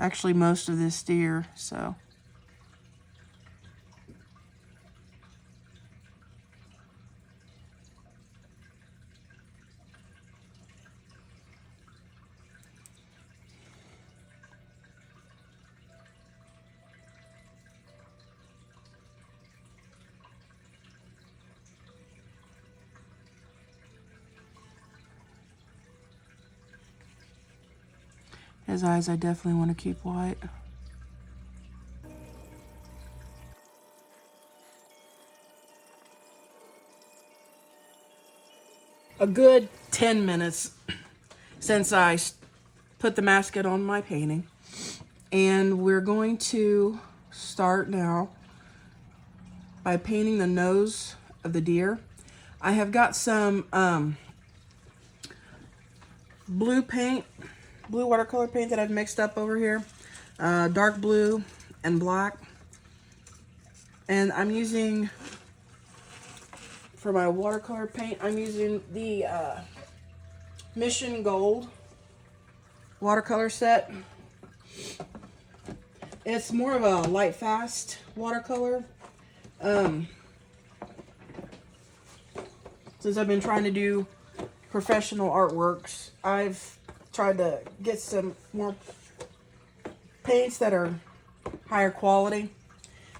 Actually, most of this deer, so. His eyes I definitely want to keep white. A good 10 minutes since I put the masket on my painting. And we're going to start now by painting the nose of the deer. I have got some blue watercolor paint that I've mixed up over here. Dark blue and black. And I'm using, for my watercolor paint, I'm using the Mission Gold watercolor set. It's more of a light fast watercolor. Since I've been trying to do professional artworks, I've tried to get some more paints that are higher quality.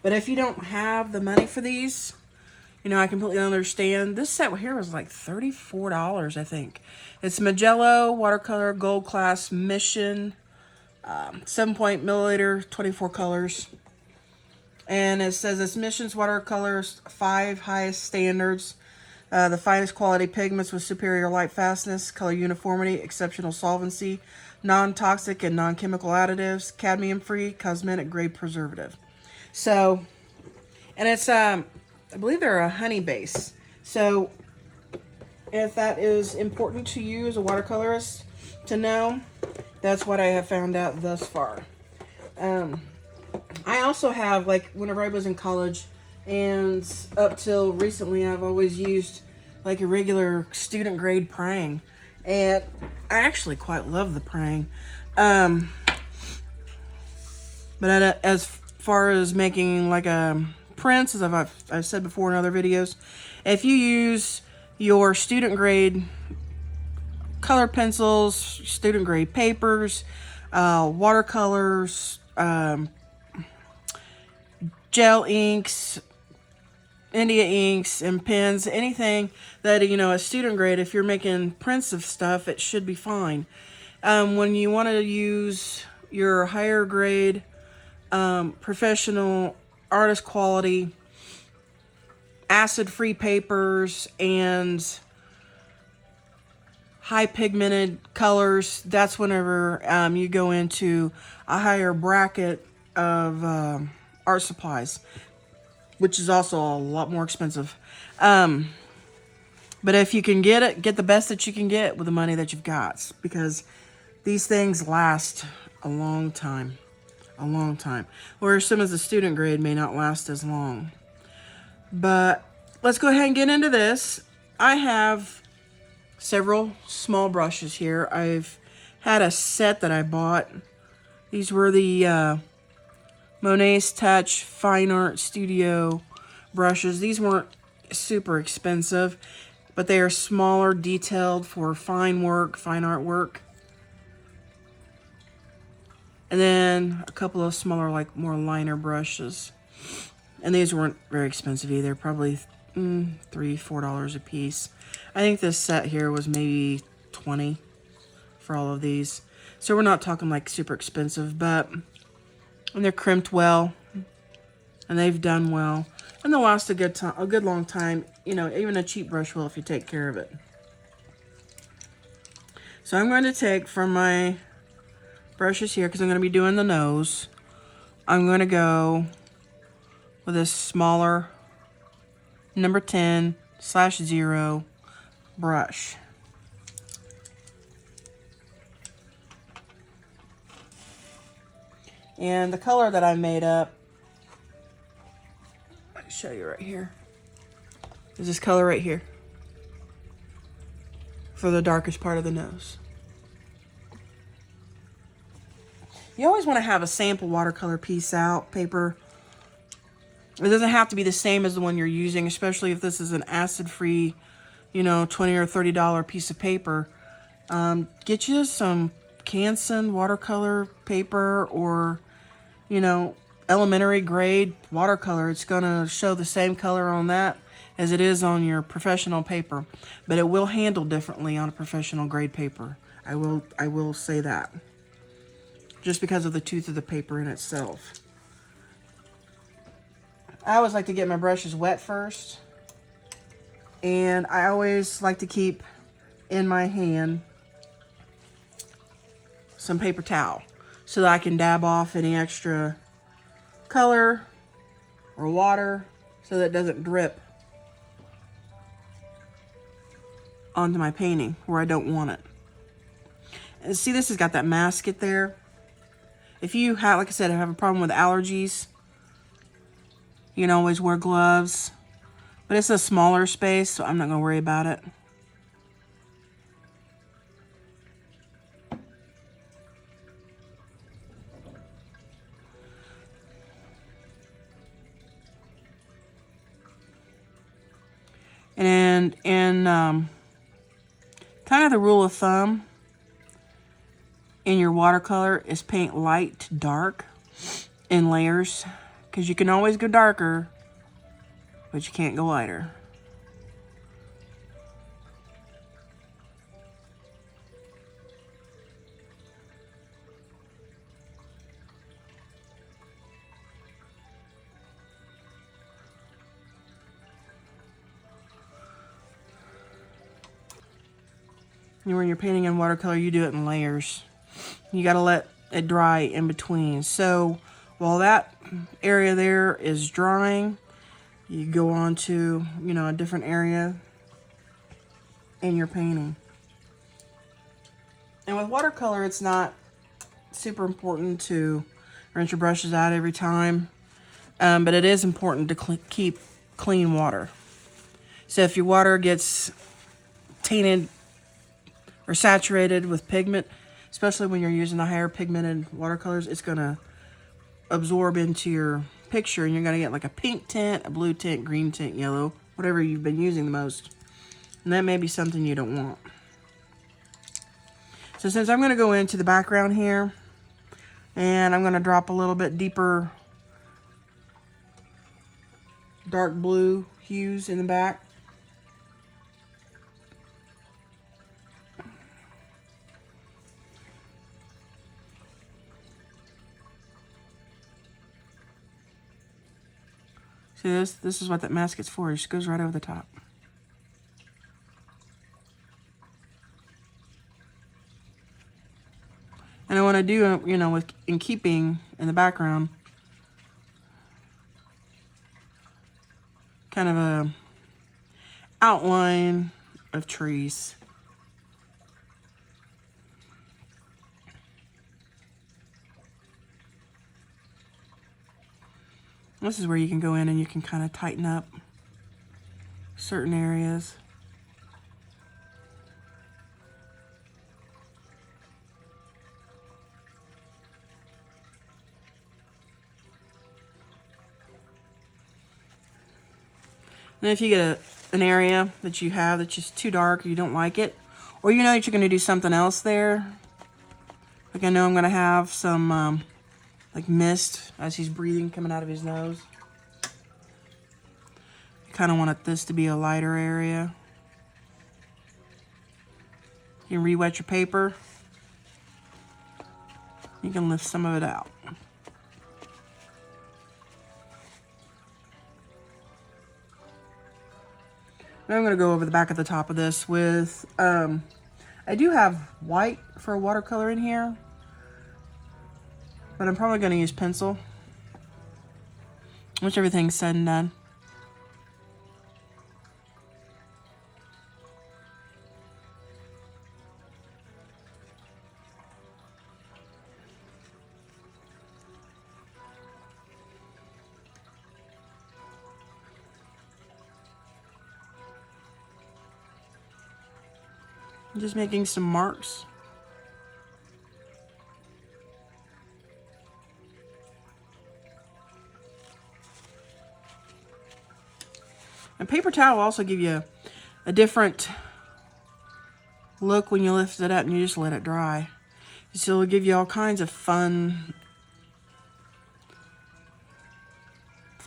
But if you don't have the money for these, you know, I completely understand. This set here was like $34, I think. It's Magello Watercolor Gold Class Mission, 7.0 milliliter, 24 colors. And it says it's Mission's watercolors, 5 highest standards. The finest quality pigments with superior light fastness, color uniformity, exceptional solvency, non-toxic and non-chemical additives, cadmium-free, cosmetic-grade preservative. So, and it's, I believe they're a honey base. So, if that is important to you as a watercolorist to know, that's what I have found out thus far. I also have, like, whenever I was in college, and up till recently, I've always used like a regular student grade praying, and I actually quite love the praying. But as far as making like a prints, as I've said before in other videos, if you use your student grade color pencils, student grade papers, watercolors, gel inks, India inks and pens, anything that, you know, a student grade, if you're making prints of stuff, it should be fine. When you want to use your higher grade, professional artist quality, acid-free papers and high pigmented colors, that's whenever you go into a higher bracket of art supplies, which is also a lot more expensive. But if you can get it, get the best that you can get with the money that you've got, because these things last a long time. A long time. Whereas some of the student grade may not last as long. But let's go ahead and get into this. I have several small brushes here. I've had a set that I bought. These were the Monet's Touch Fine Art Studio brushes. These weren't super expensive, but they are smaller, detailed for fine work, fine art work. And then a couple of smaller, like more liner brushes. And these weren't very expensive either, probably $3-4 a piece. I think this set here was maybe $20 for all of these. So we're not talking like super expensive, but and they're crimped well, and they've done well, and they'll last a good long time. You know, even a cheap brush will if you take care of it. So I'm going to take from my brushes here, because I'm going to be doing the nose. I'm going to go with this smaller number 10/0 brush. And the color that I made up, I'll show you right here, is this color right here for the darkest part of the nose. You always want to have a sample watercolor piece out, paper. It doesn't have to be the same as the one you're using, especially if this is an acid-free, you know, $20 or $30 piece of paper. Get you some Canson watercolor paper, or, you know, elementary grade watercolor. It's going to show the same color on that as it is on your professional paper, but it will handle differently on a professional grade paper. I will say that, just because of the tooth of the paper in itself. I always like to get my brushes wet first, and I always like to keep in my hand some paper towel so that I can dab off any extra color or water so that it doesn't drip onto my painting where I don't want it. And see, this has got that masket there. If you have, like I said, have a problem with allergies, you can always wear gloves, but it's a smaller space, so I'm not going to worry about it. And in kind of the rule of thumb in your watercolor is paint light to dark in layers, because you can always go darker, but you can't go lighter. When you're painting in watercolor, you do it in layers. You got to let it dry in between. So while that area there is drying, you go on to, you know, a different area in your painting. And with watercolor, it's not super important to rinse your brushes out every time, but it is important to keep clean water. So if your water gets tainted or saturated with pigment, especially when you're using the higher pigmented watercolors, it's going to absorb into your picture, and you're going to get like a pink tint, a blue tint, green tint, yellow, whatever you've been using the most. And that may be something you don't want. So since I'm going to go into the background here, and I'm going to drop a little bit deeper dark blue hues in the back. See, this is what that masket's for. It just goes right over the top. And I want to do, you know, in keeping in the background, kind of a outline of trees. This is where you can go in and you can kind of tighten up certain areas. And if you get an area that you have that's just too dark, or you don't like it, or you know that you're going to do something else there, like I know I'm going to have some like mist as he's breathing coming out of his nose. You kind of want this to be a lighter area. You can re-wet your paper. You can lift some of it out. Now I'm going to go over the back of the top of this with, I do have white for a watercolor in here, but I'm probably going to use pencil once everything's said and done. I'm just making some marks. And paper towel will also give you a different look when you lift it up and you just let it dry. So it'll give you all kinds of fun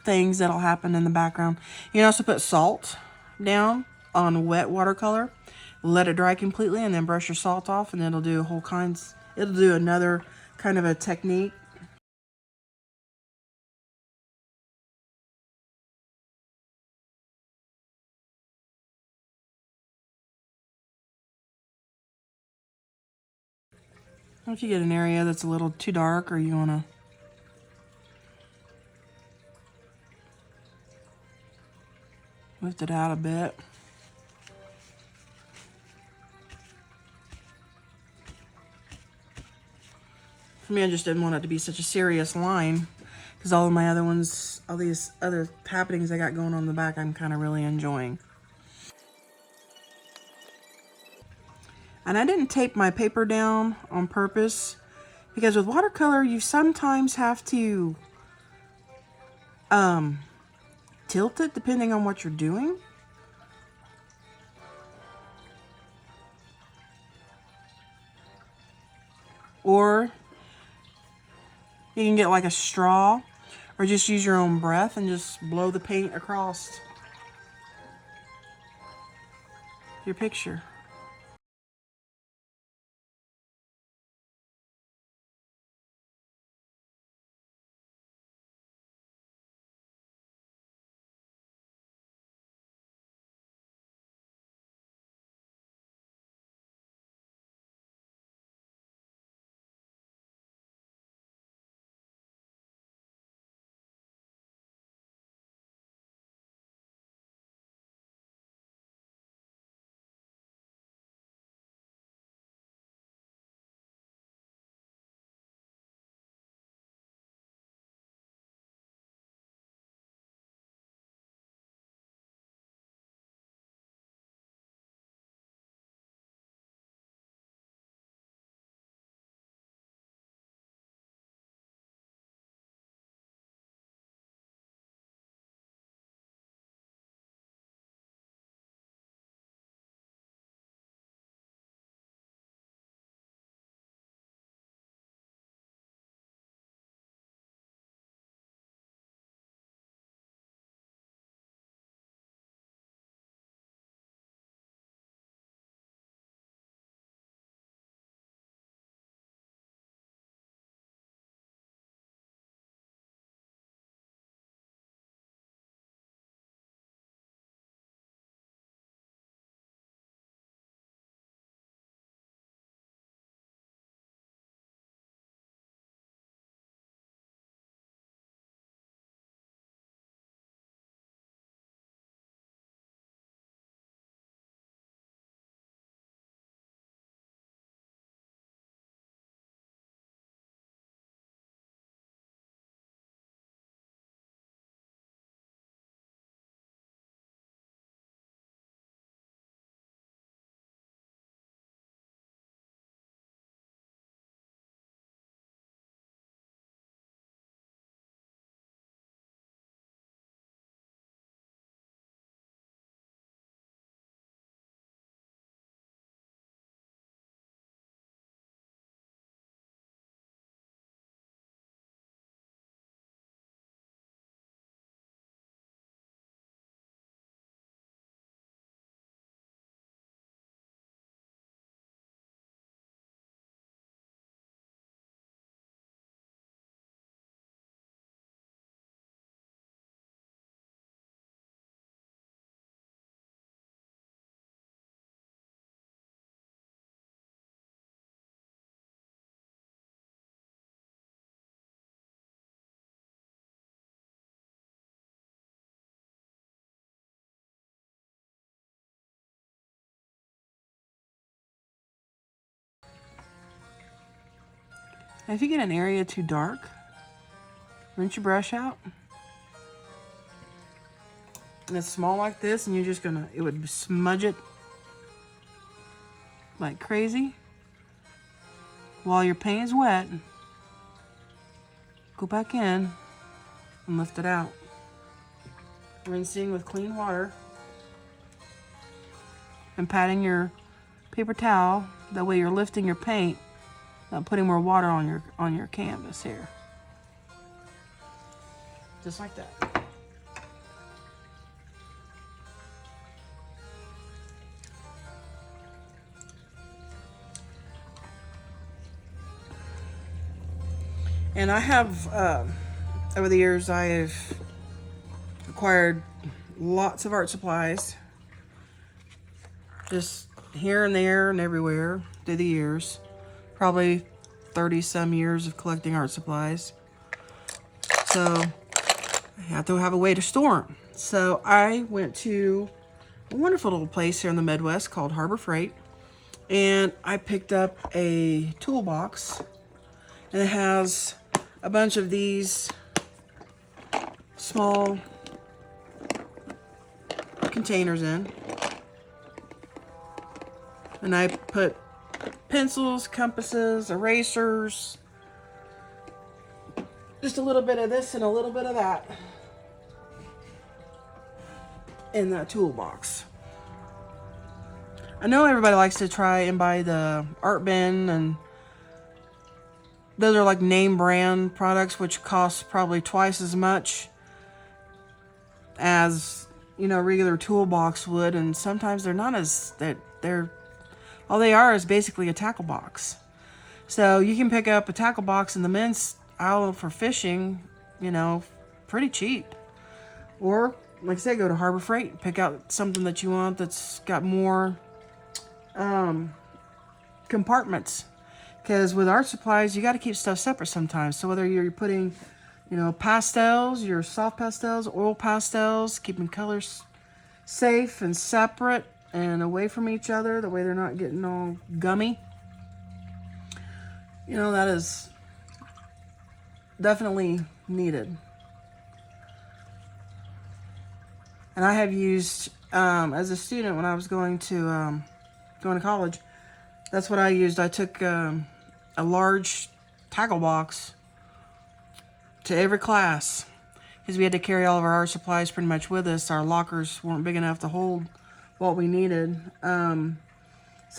things that'll happen in the background. You can also put salt down on wet watercolor, let it dry completely, and then brush your salt off, and it'll do it'll do another kind of a technique. If you get an area that's a little too dark or you want to lift it out a bit. For me, I just didn't want it to be such a serious line because all of my other ones, all these other happenings I got going on in the back, I'm kind of really enjoying. And I didn't tape my paper down on purpose because with watercolor, you sometimes have to tilt it depending on what you're doing. Or you can get like a straw or just use your own breath and just blow the paint across your picture. And if you get an area too dark, rinse your brush out. And it's small like this, and you're just gonna, it would smudge it like crazy. While your paint is wet, go back in and lift it out. Rinsing with clean water. and patting your paper towel. That way you're lifting your paint, not putting more water on your canvas here. Just like that. And I have, over the years, I've acquired lots of art supplies. Just here and there and everywhere through the years. Probably 30 some years of collecting art supplies. So I have to have a way to store them. So I went to a wonderful little place here in the Midwest called Harbor Freight. And I picked up a toolbox. And it has a bunch of these small containers in. And I put pencils, compasses, erasers, just a little bit of this and a little bit of that in that toolbox. I know everybody likes to try and buy the art bin, and those are like name brand products, which cost probably twice as much as, you know, a regular toolbox would. And sometimes they're not as, they're all they are is basically a tackle box. So you can pick up a tackle box in the men's aisle for fishing, you know, pretty cheap. Or, like I said, go to Harbor Freight, pick out something that you want that's got more compartments. Because with art supplies, you got to keep stuff separate sometimes. So whether you're putting, you know, pastels, your soft pastels, oil pastels, keeping colors safe and separate and away from each other, the way they're not getting all gummy. You know, that is definitely needed. And I have used, as a student when I was going to college, that's what I used. I took a large tackle box to every class because we had to carry all of our art supplies pretty much with us. Our lockers weren't big enough to hold what we needed. So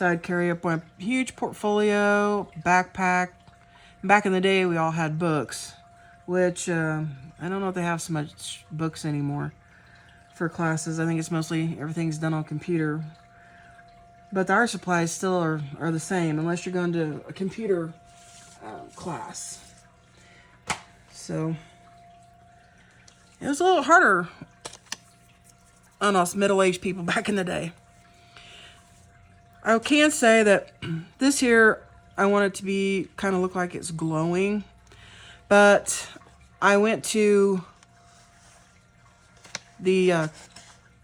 I'd carry up a huge portfolio, backpack. Back in the day, we all had books, which I don't know if they have so much books anymore for classes. I think it's mostly everything's done on computer. But the art supplies still are the same, unless you're going to a computer class. So it was a little harder on us middle-aged people back in the day. I can say that this here, I want it to be kind of look like it's glowing. But I went to I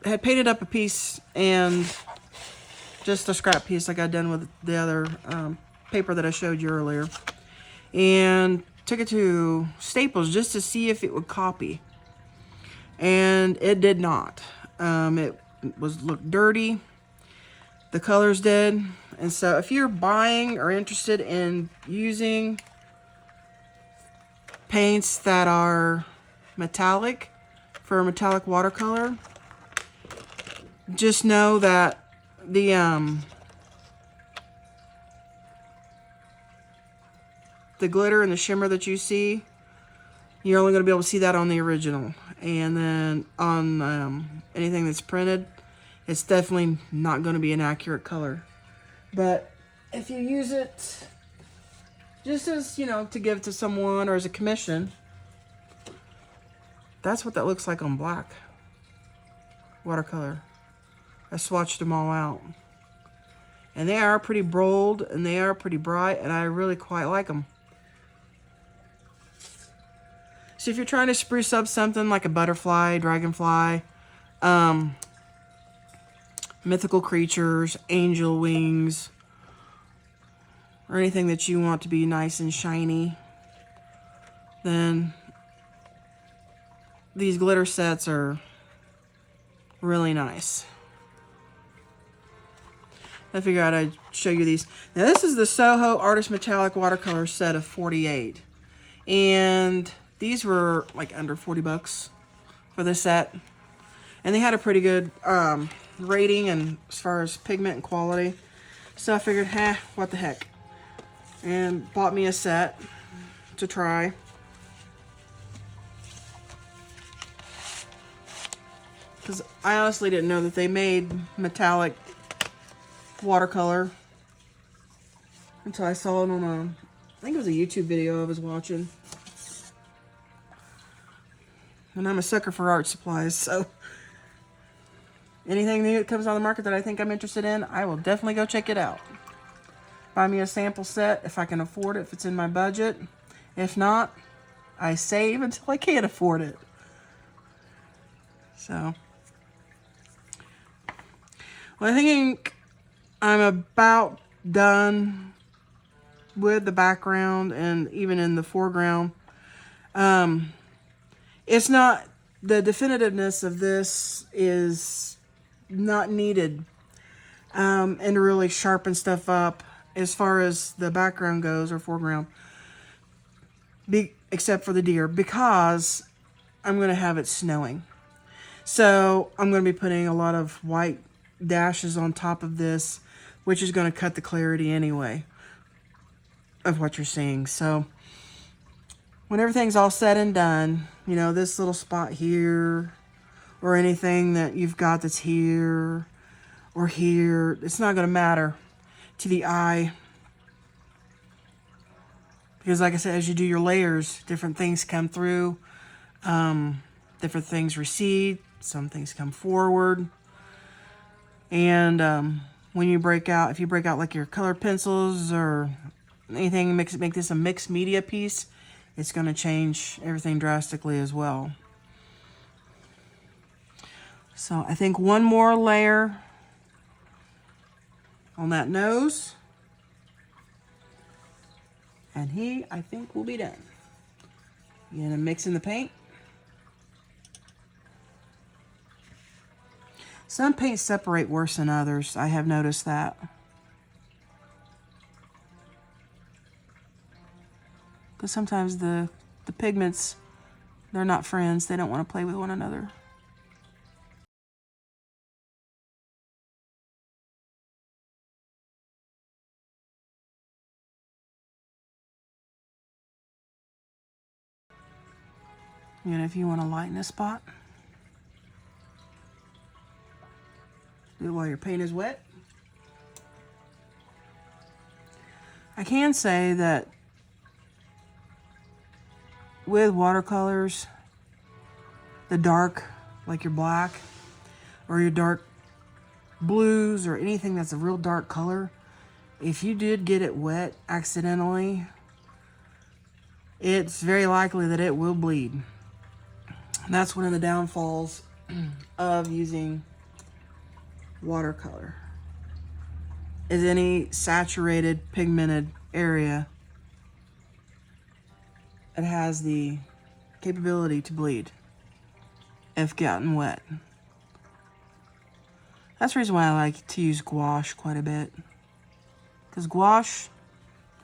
had painted up a piece, and just a scrap piece like I'd done with the other paper that I showed you earlier, and took it to Staples just to see if it would copy, and it did not. It looked dirty. The colors did. And so if you're buying or interested in using paints that are metallic for a metallic watercolor, just know that the glitter and the shimmer that you see, you're only going to be able to see that on the original. And then on anything that's printed, it's definitely not going to be an accurate color. But if you use it just as, you know, to give to someone or as a commission, that's what that looks like on black watercolor. I swatched them all out. And they are pretty bold and they are pretty bright, and I really quite like them. So if you're trying to spruce up something like a butterfly, dragonfly, mythical creatures, angel wings, or anything that you want to be nice and shiny, then these glitter sets are really nice. I figured I'd show you these. Now this is the Soho Artist Metallic Watercolor set of 48. And these were like under 40 bucks for this set. And they had a pretty good rating and as far as pigment and quality. So I figured, what the heck. And bought me a set to try. Because I honestly didn't know that they made metallic watercolor until I saw it on I think it was a YouTube video I was watching. And I'm a sucker for art supplies, so anything new that comes on the market that I think I'm interested in, I will definitely go check it out. Buy me a sample set if I can afford it, if it's in my budget. If not, I save until I can't afford it. So, well, I think I'm about done with the background and even in the foreground. It's not, the definitiveness of this is not needed, and to really sharpen stuff up as far as the background goes or foreground, except for the deer, because I'm going to have it snowing. So I'm going to be putting a lot of white dashes on top of this, which is going to cut the clarity anyway of what you're seeing. So when everything's all said and done, you know, this little spot here or anything that you've got that's here or here, it's not going to matter to the eye. Because like I said, as you do your layers, different things come through, different things recede, some things come forward. And when you break out, if you break out like your colored pencils or anything, make this a mixed media piece, it's going to change everything drastically as well. So I think one more layer on that nose, and I think will be done. You're going to mix in the paint. Some paints separate worse than others. I have noticed that. Because sometimes the pigments, they're not friends. They don't want to play with one another. And if you want to lighten a spot, do it while your paint is wet. I can say that with watercolors, the dark, like your black or your dark blues or anything that's a real dark color, if you did get it wet accidentally, it's very likely that it will bleed. And that's one of the downfalls of using watercolor, is any saturated pigmented area, it has the capability to bleed if gotten wet. That's the reason why I like to use gouache quite a bit, because gouache,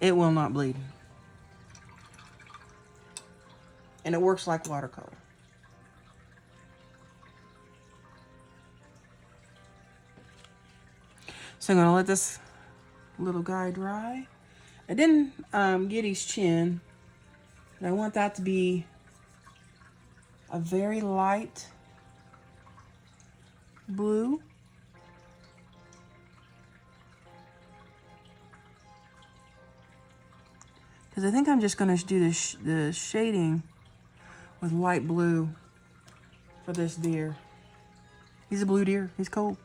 it will not bleed, and it works like watercolor. So I'm going to let this little guy dry. I didn't get his chin, and I want that to be a very light blue. Because I think I'm just going to do the shading with light blue for this deer. He's a blue deer. He's cold.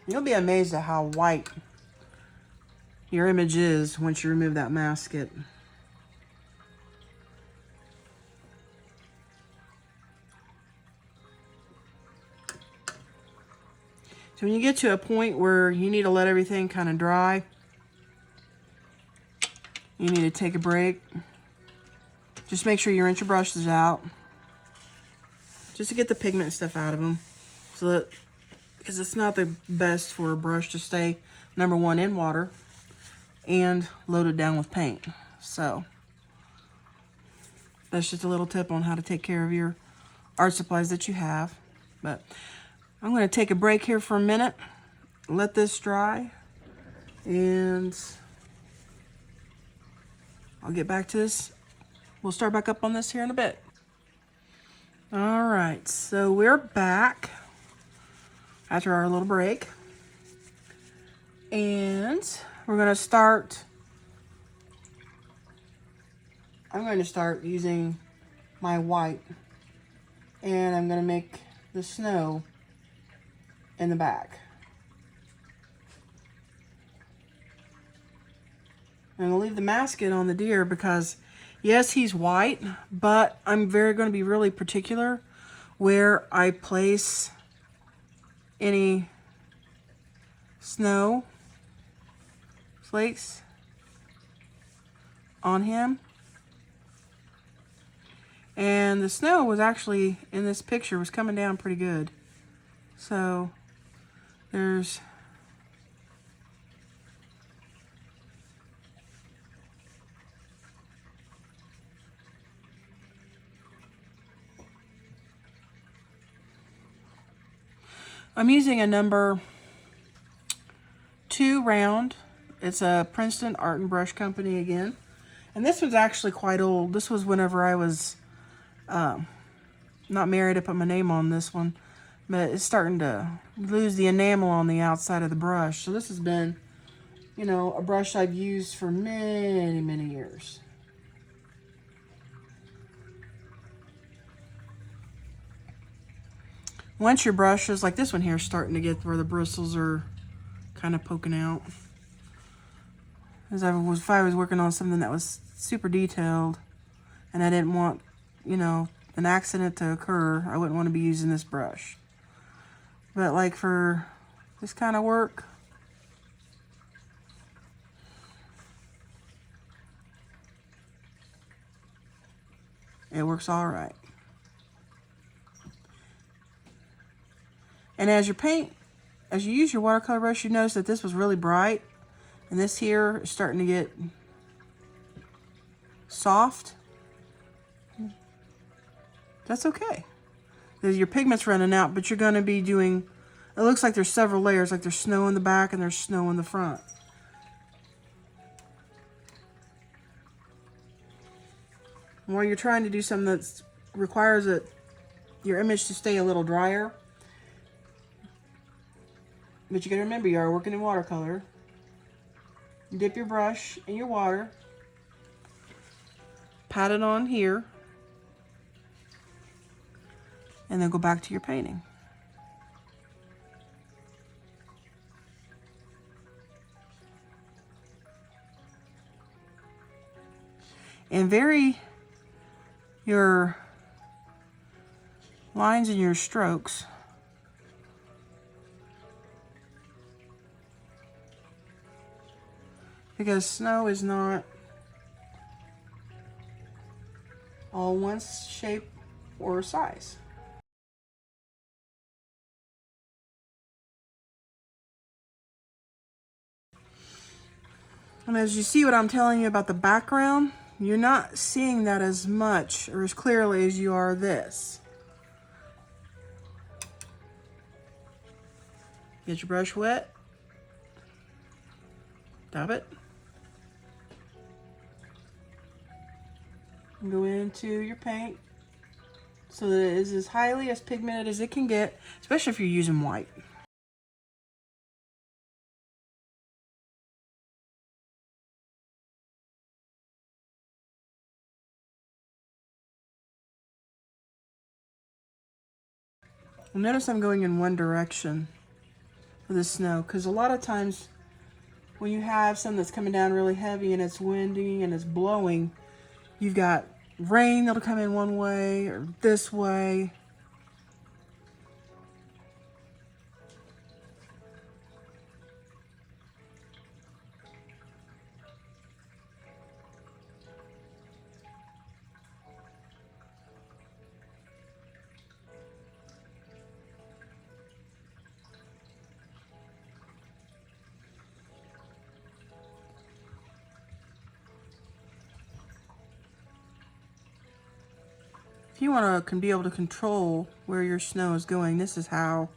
You'll be amazed at how white your image is once you remove that masket. So when you get to a point where you need to let everything kind of dry, you need to take a break. Just make sure you rinse your brushes out, just to get the pigment and stuff out of them, so that, because it's not the best for a brush to stay, number one, in water, and loaded down with paint. So that's just a little tip on how to take care of your art supplies that you have. But I'm going to take a break here for a minute, let this dry, and I'll get back to this. We'll start back up on this here in a bit. All right, so we're back after our little break, and we're going to start. I'm going to start using my white, and I'm going to make the snow in the back. I'm going to leave the masking on the deer because, yes, he's white, but I'm going to be really particular where I place any snow flakes on him. And the snow was actually, in this picture, was coming down pretty good. So there's I'm using a number 2 round. It's a Princeton Art and Brush Company again. And this was actually quite old. This was whenever I was not married. I put my name on this one. But it's starting to lose the enamel on the outside of the brush. So this has been, you know, a brush I've used for many, many years. Once your brushes, like this one here, is starting to get where the bristles are kind of poking out. If I was working on something that was super detailed and I didn't want, you know, an accident to occur, I wouldn't want to be using this brush. But like for this kind of work, it works all right. And as you use your watercolor brush, you notice that this was really bright, and this here is starting to get soft. That's okay. Your pigment's running out, but you're going to be doing, it looks like there's several layers, like there's snow in the back and there's snow in the front. While you're trying to do something that requires your image to stay a little drier, but you gotta remember you are working in watercolor. Dip your brush in your water, pat it on here, and then go back to your painting. And vary your lines and your strokes. Because snow is not all one shape or size. And as you see what I'm telling you about the background, you're not seeing that as much or as clearly as you are this. Get your brush wet. Dab it. And go into your paint so that it is as highly as pigmented as it can get, especially if you're using white. Notice I'm going in one direction for the snow, because a lot of times when you have something that's coming down really heavy and it's windy and it's blowing, you've got rain that'll come in one way or this way. If you want to be able to control where your snow is going, this is how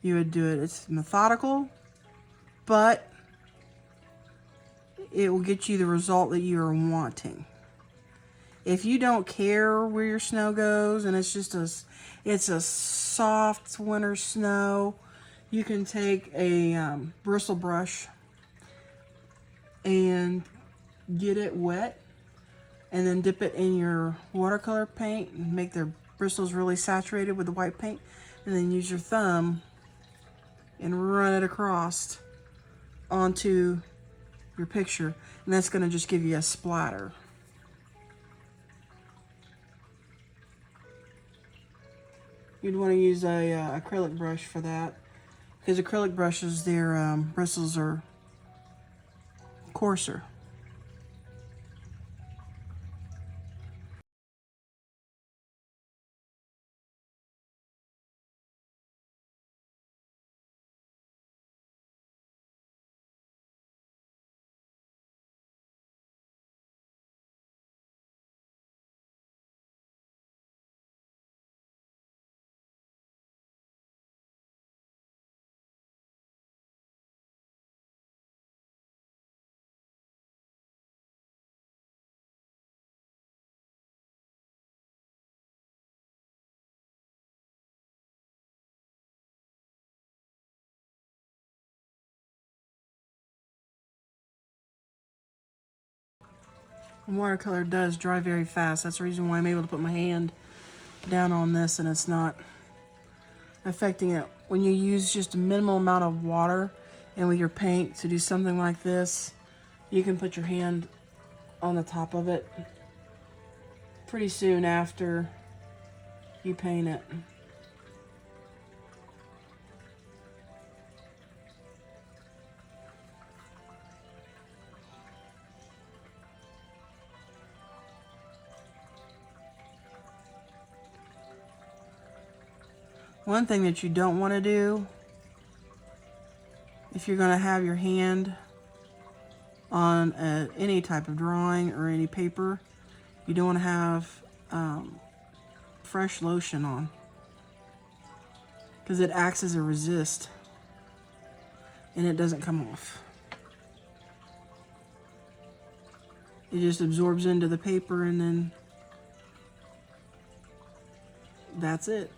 you would do it. It's methodical, but it will get you the result that you are wanting. If you don't care where your snow goes and it's just it's a soft winter snow, you can take a bristle brush and get it wet and then dip it in your watercolor paint and make the bristles really saturated with the white paint, and then use your thumb and run it across onto your picture, and that's going to just give you a splatter. You'd want to use a acrylic brush for that, because acrylic brushes, their bristles are coarser. And watercolor does dry very fast. That's the reason why I'm able to put my hand down on this and it's not affecting it. When you use just a minimal amount of water and with your paint to do something like this, you can put your hand on the top of it pretty soon after you paint it. One thing that you don't want to do, if you're going to have your hand on any type of drawing or any paper, you don't want to have fresh lotion on, because it acts as a resist and it doesn't come off. It just absorbs into the paper and then that's it.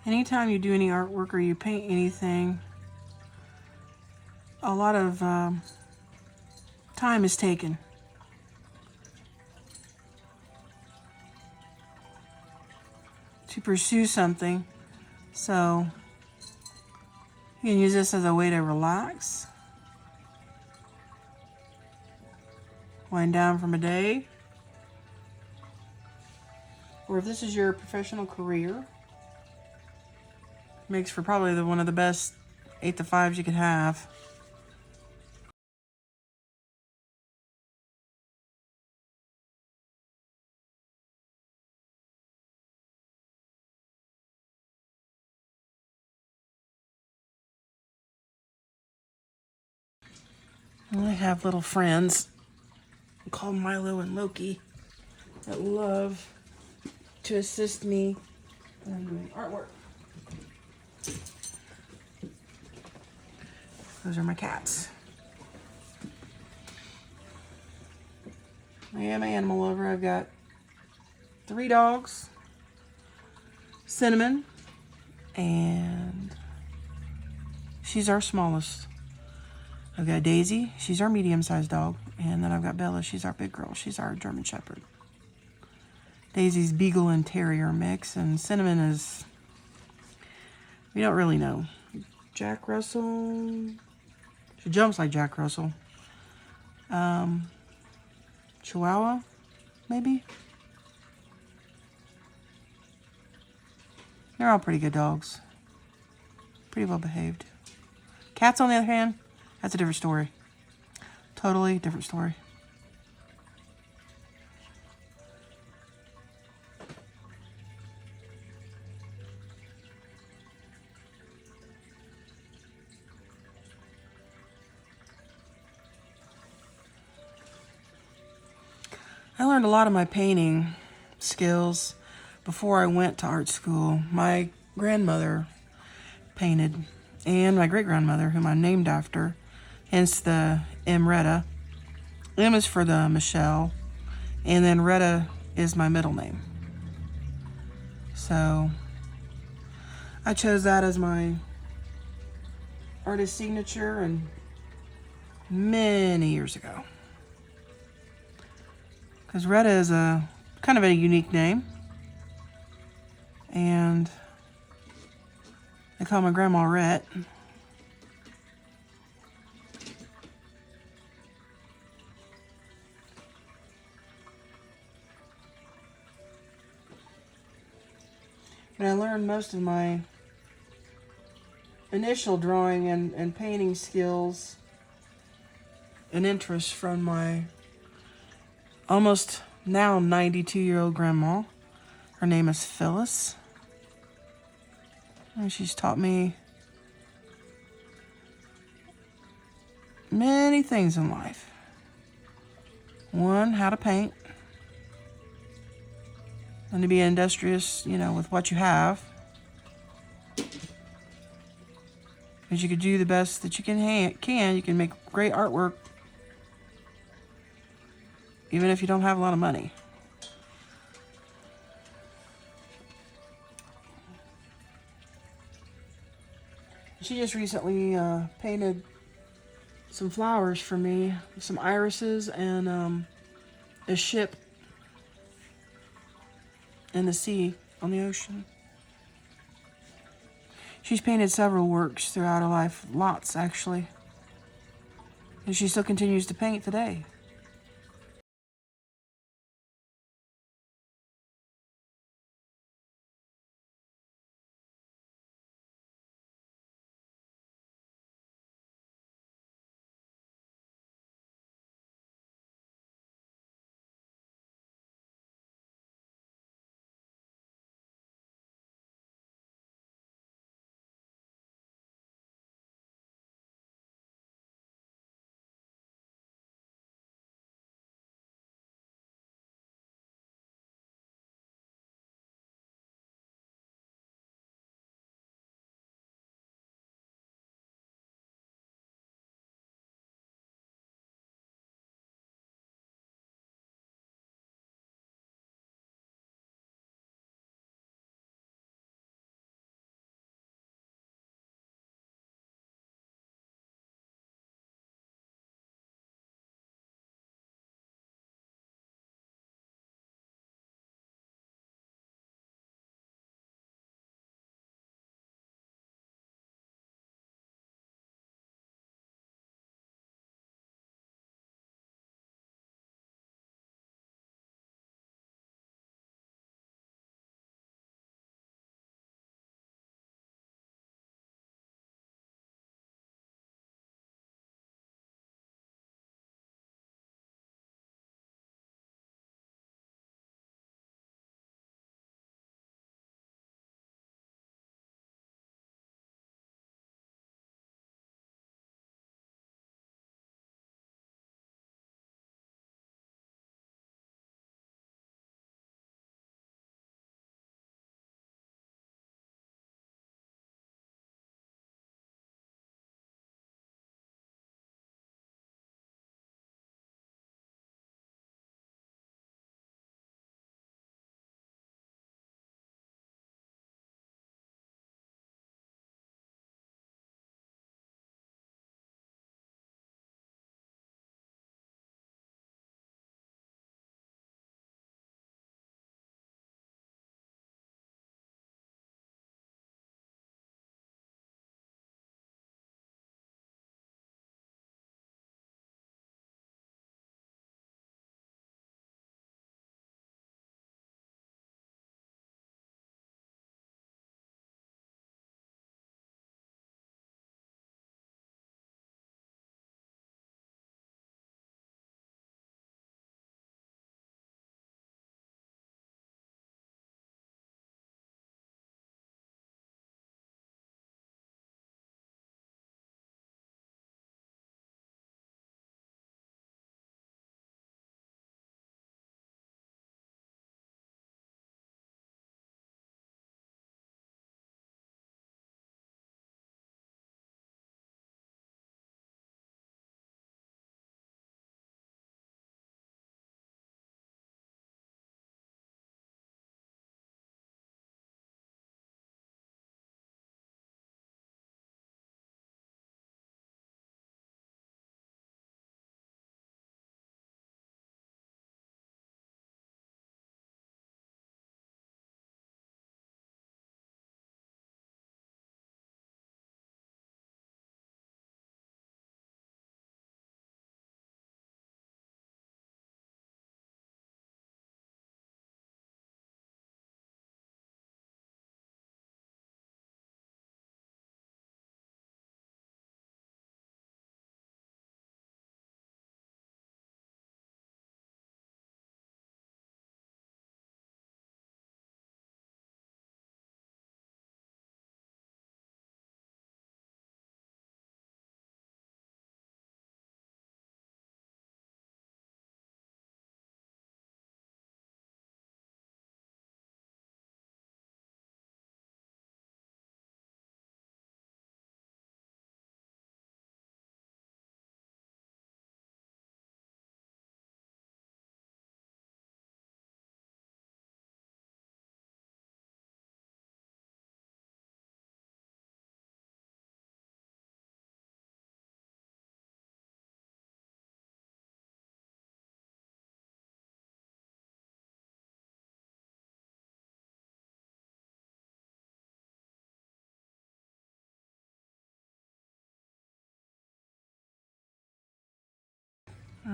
Anytime you do any artwork or you paint anything, a lot of time is taken. To pursue something. So you can use this as a way to relax, wind down from a day, or if this is your professional career, makes for probably one of the best 8 to 5s you could have. I have little friends called Milo and Loki that love to assist me in doing artwork. Those are my cats. I am an animal lover. I've got 3 dogs, Cinnamon, and she's our smallest. I've got Daisy, she's our medium-sized dog, and then I've got Bella, she's our big girl. She's our German Shepherd. Daisy's Beagle and Terrier mix, and Cinnamon is, we don't really know. Jack Russell. She jumps like Jack Russell. Chihuahua, maybe? They're all pretty good dogs. Pretty well behaved. Cats, on the other hand, that's a different story. Totally different story. I learned a lot of my painting skills before I went to art school. My grandmother painted, and my great-grandmother, whom I'm named after, hence the M. Retta. M is for the Michelle, and then Retta is my middle name. So I chose that as my artist signature and many years ago. Because Retta is a kind of a unique name. And they call my grandma Rhett. But I learned most of my initial drawing and painting skills and interests from my almost now 92-year-old grandma. Her name is Phyllis. And she's taught me many things in life. One, how to paint. And to be industrious, with what you have. Because you could do the best that you can. You can make great artwork even if you don't have a lot of money. She just recently painted some flowers for me, some irises and a ship in the sea on the ocean. She's painted several works throughout her life, lots actually, and she still continues to paint today.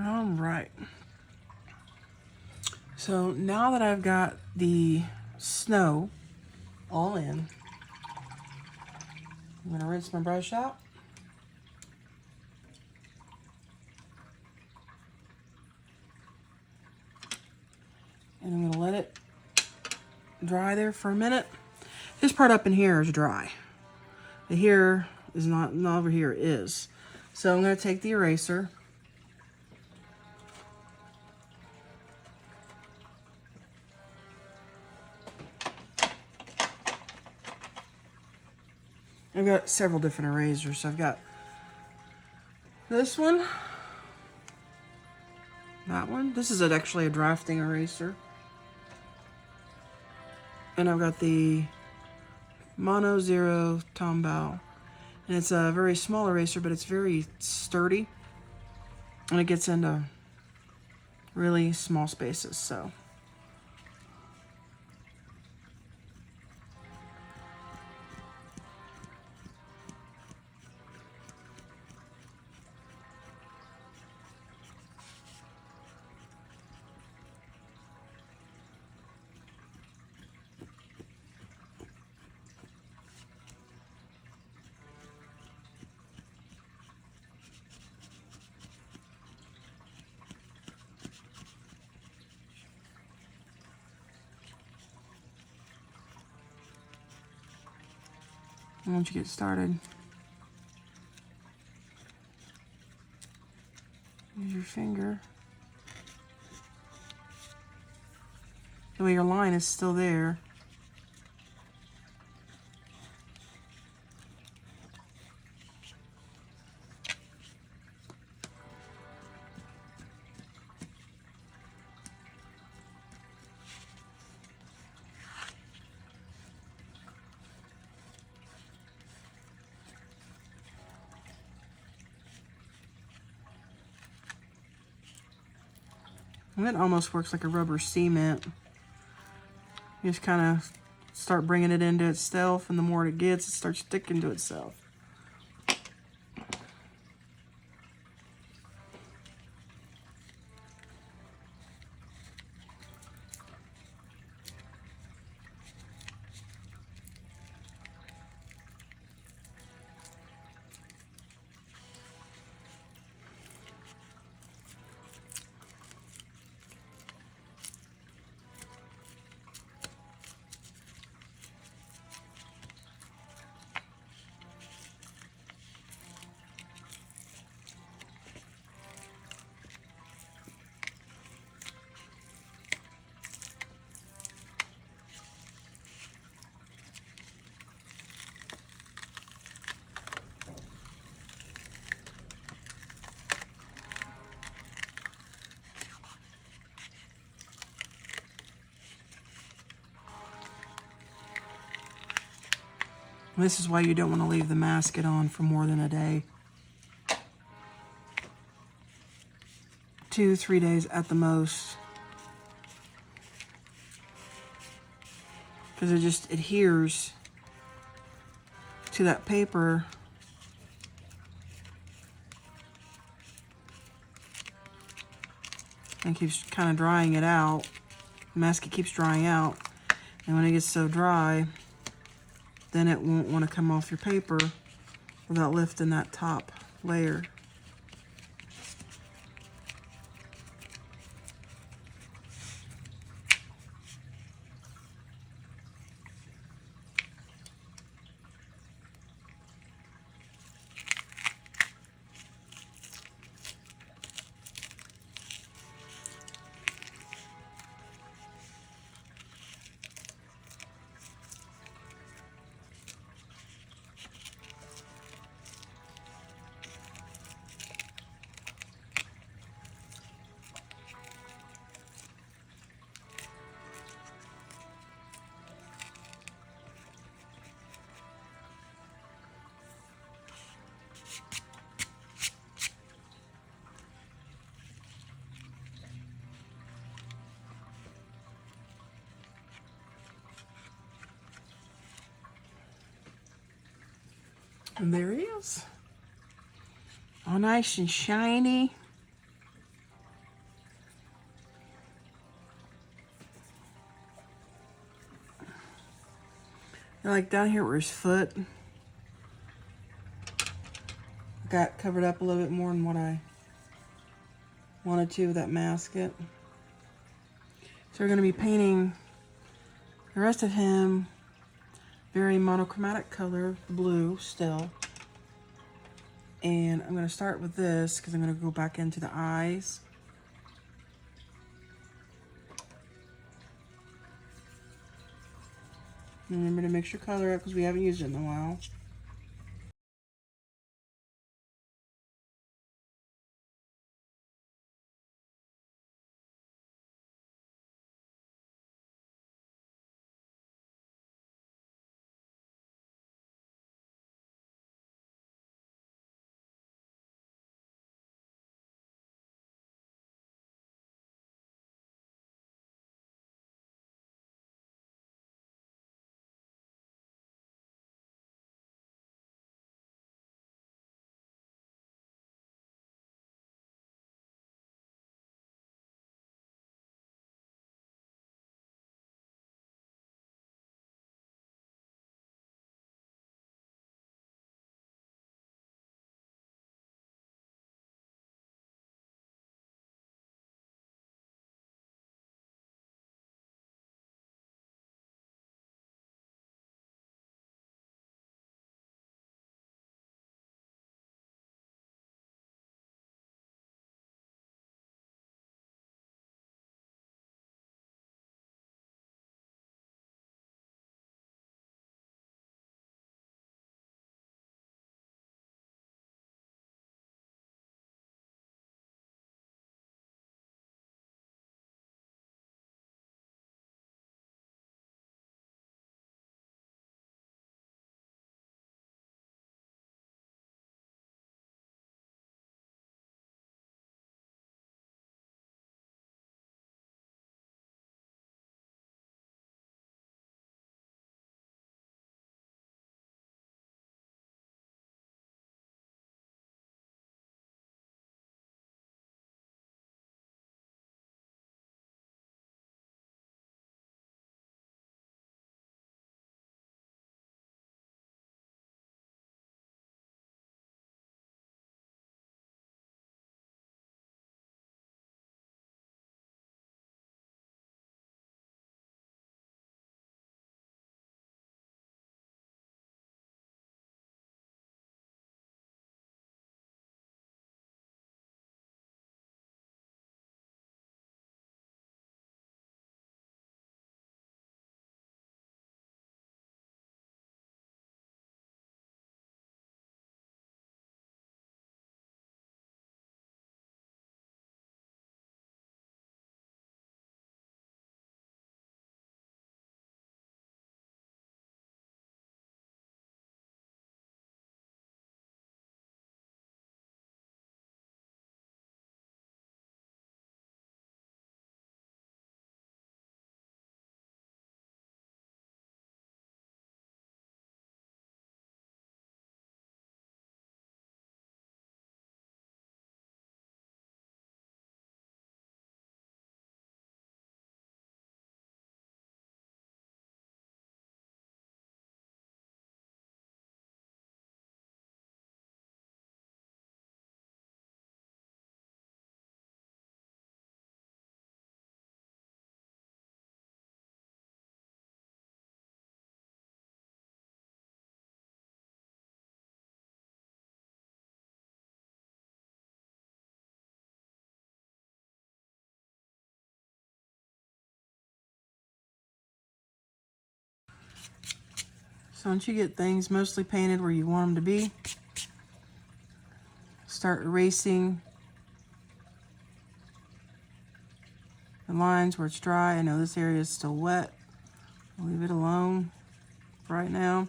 All right. So now that I've got the snow all in, I'm going to rinse my brush out. And I'm going to let it dry there for a minute. This part up in here is dry. The here is not over here is. So I'm going to take the eraser. I've got several different erasers. I've got this one, that one. This is actually a drafting eraser. And I've got the Mono Zero Tombow. And it's a very small eraser, but it's very sturdy. And it gets into really small spaces, so. And once you get started, use your finger. The way your line is still there. And it almost works like a rubber cement. You just kind of start bringing it into itself, and the more it gets, it starts sticking to itself. This is why you don't want to leave the masket on for more than a day. 2-3 days at the most. Because it just adheres to that paper. And keeps kind of drying it out. The masket keeps drying out. And when it gets so dry, then it won't want to come off your paper without lifting that top layer. And there he is. All nice and shiny. Like down here where his foot got covered up a little bit more than what I wanted to with that masket. So we're going to be painting the rest of him very monochromatic color, blue still. And I'm going to start with this because I'm going to go back into the eyes. Remember to mix your color up because we haven't used it in a while. So once you get things mostly painted where you want them to be, start erasing the lines where it's dry. I know this area is still wet. I'll leave it alone for right now.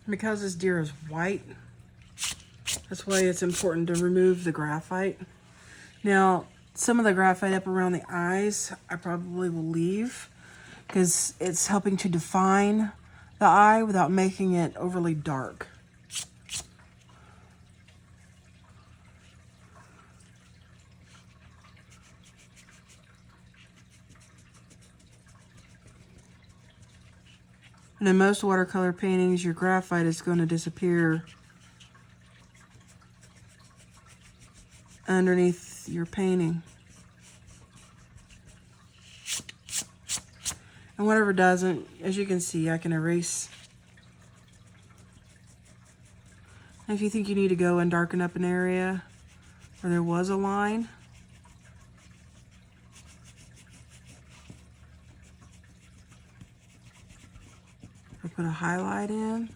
Because this deer is white, that's why it's important to remove the graphite. Now, some of the graphite up around the eyes, I probably will leave because it's helping to define the eye without making it overly dark. And in most watercolor paintings, your graphite is going to disappear underneath your painting. And whatever doesn't, as you can see, I can erase. And if you think you need to go and darken up an area where there was a line, or put a highlight in.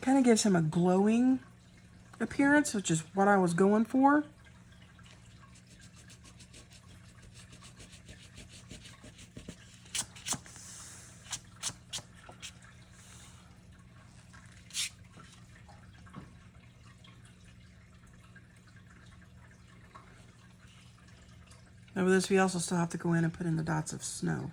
Kind of gives him a glowing appearance, which is what I was going for. And with this, we also still have to go in and put in the dots of snow.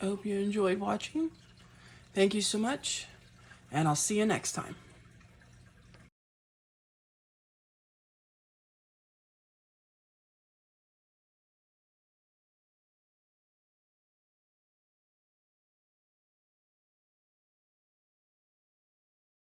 I hope you enjoyed watching. Thank you so much, and I'll see you next time.